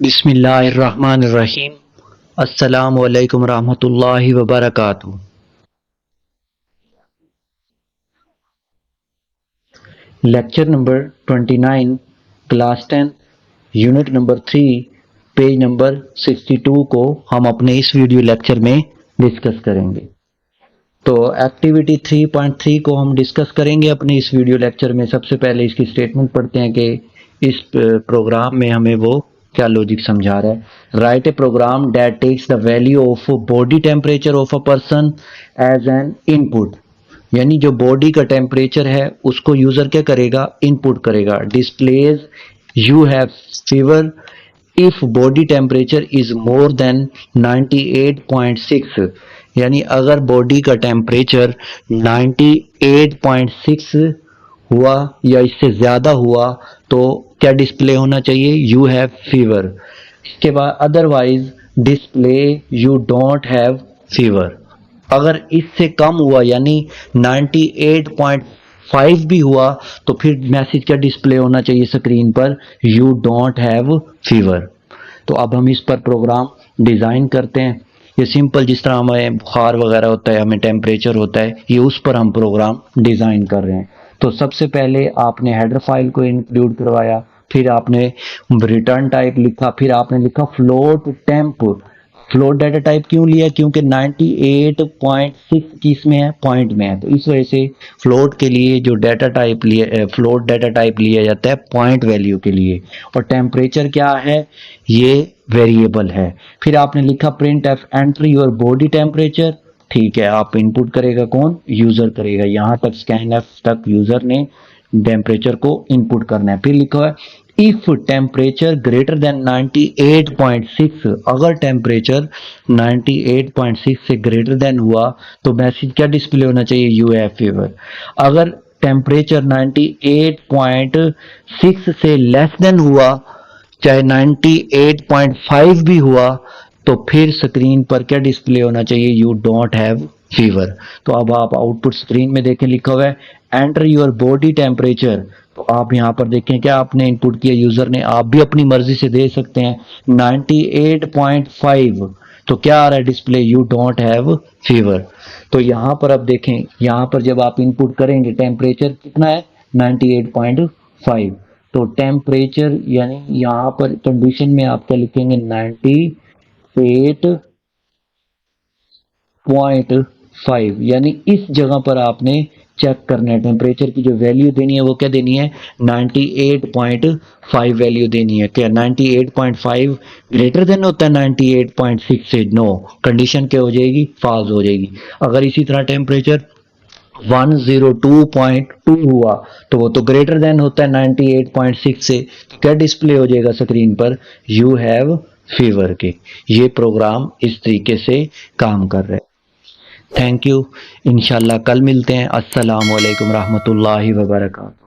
बिस्मिल्लाहिर्रहमानिर्रहीम। अस्सलामु अलैकुम रहमतुल्लाहि व बरकातुहू। Lecture number 29, class 10, unit number 3, page number 62 को हम अपने इस वीडियो लेक्चर में डिस्कस करेंगे। तो एक्टिविटी 3.3 को हम डिस्कस करेंगे अपने इस वीडियो लेक्चर में। सबसे पहले इसकी स्टेटमेंट पढ़ते हैं कि इस प्रोग्राम में हमें वो क्या लॉजिक समझा रहा है। Write a program that takes the value of body temperature of a person as an input, यानी जो बॉडी का टेम्परेचर है उसको यूजर क्या करेगा, इनपुट करेगा। Displays you have fever if body temperature is more than 98.6, यानी अगर बॉडी का टेम्परेचर 98.6 हुआ या इससे ज़्यादा हुआ तो क्या डिस्प्ले होना चाहिए, यू हैव फीवर। इसके बाद otherwise display you don't have fever. अगर इससे कम हुआ यानी 98.5 भी हुआ तो फिर मैसेज क्या डिस्प्ले होना चाहिए स्क्रीन पर, यू डोंट हैव फीवर। तो अब हम इस पर प्रोग्राम डिज़ाइन करते हैं। ये सिंपल, जिस तरह हमें बुखार वगैरह होता है, हमें टेम्परेचर होता है, ये उस पर हम प्रोग्राम डिज़ाइन कर रहे हैं। तो सबसे पहले आपने हेडर फाइल को इंक्लूड करवाया, फिर आपने रिटर्न टाइप लिखा, फिर आपने लिखा float temp. Float data type क्यों लिया, क्योंकि 98.6 किस में है, पॉइंट में है, तो इस वजह से फ्लोट के लिए जो डाटा टाइप लिया, फ्लोट डाटा टाइप लिया जाता है पॉइंट वैल्यू के लिए। और टेम्परेचर क्या है, ये वेरिएबल है। फिर आपने लिखा print F enter your body temperature. ठीक है, आप इनपुट करेगा कौन, यूजर करेगा। यहाँ तक स्कैन एफ तक यूजर ने टेम्परेचर को इनपुट करना है। फिर लिखा है इफ टेम्परेचर ग्रेटर देन 98.6, अगर टेम्परेचर 98.6 से ग्रेटर देन हुआ तो मैसेज क्या डिस्प्ले होना चाहिए, यू हैव फीवर। अगर टेम्परेचर 98.6 से लेस देन हुआ, चाहे 98.5 भी हुआ, तो फिर स्क्रीन पर क्या डिस्प्ले होना चाहिए, यू डोंट हैव फीवर। तो अब आप आउटपुट स्क्रीन में देखें, लिखा हुआ है एंटर योर बॉडी टेम्परेचर। तो आप यहाँ पर देखें क्या आपने इनपुट किया यूजर ने, आप भी अपनी मर्जी से दे सकते हैं 98.5, तो क्या आ रहा है display, you don't have fever. तो यहाँ पर अब देखें, यहाँ पर जब आप इनपुट करेंगे टेम्परेचर कितना है 98.5, तो टेम्परेचर यानी यहाँ पर कंडीशन में आप क्या लिखेंगे 98.5, यानी इस जगह पर आपने चेक करना है टेम्परेचर की जो वैल्यू देनी है वो क्या देनी है, 98.5 वैल्यू देनी है। क्या 98.5 ग्रेटर देन होता है 98.6 से, नो, कंडीशन क्या हो जाएगी, फॉल्स हो जाएगी। अगर इसी तरह टेम्परेचर 102.2 हुआ तो वो तो ग्रेटर देन होता है 98.6 से, तो क्या डिस्प्ले हो जाएगा स्क्रीन पर, यू हैव फीवर के। ये प्रोग्राम इस तरीके से काम कर रहा है। थैंक यू, इंशाल्लाह कल मिलते हैं। अस्सलामु अलैकुम रहमतुल्लाहि व बरकातुहू।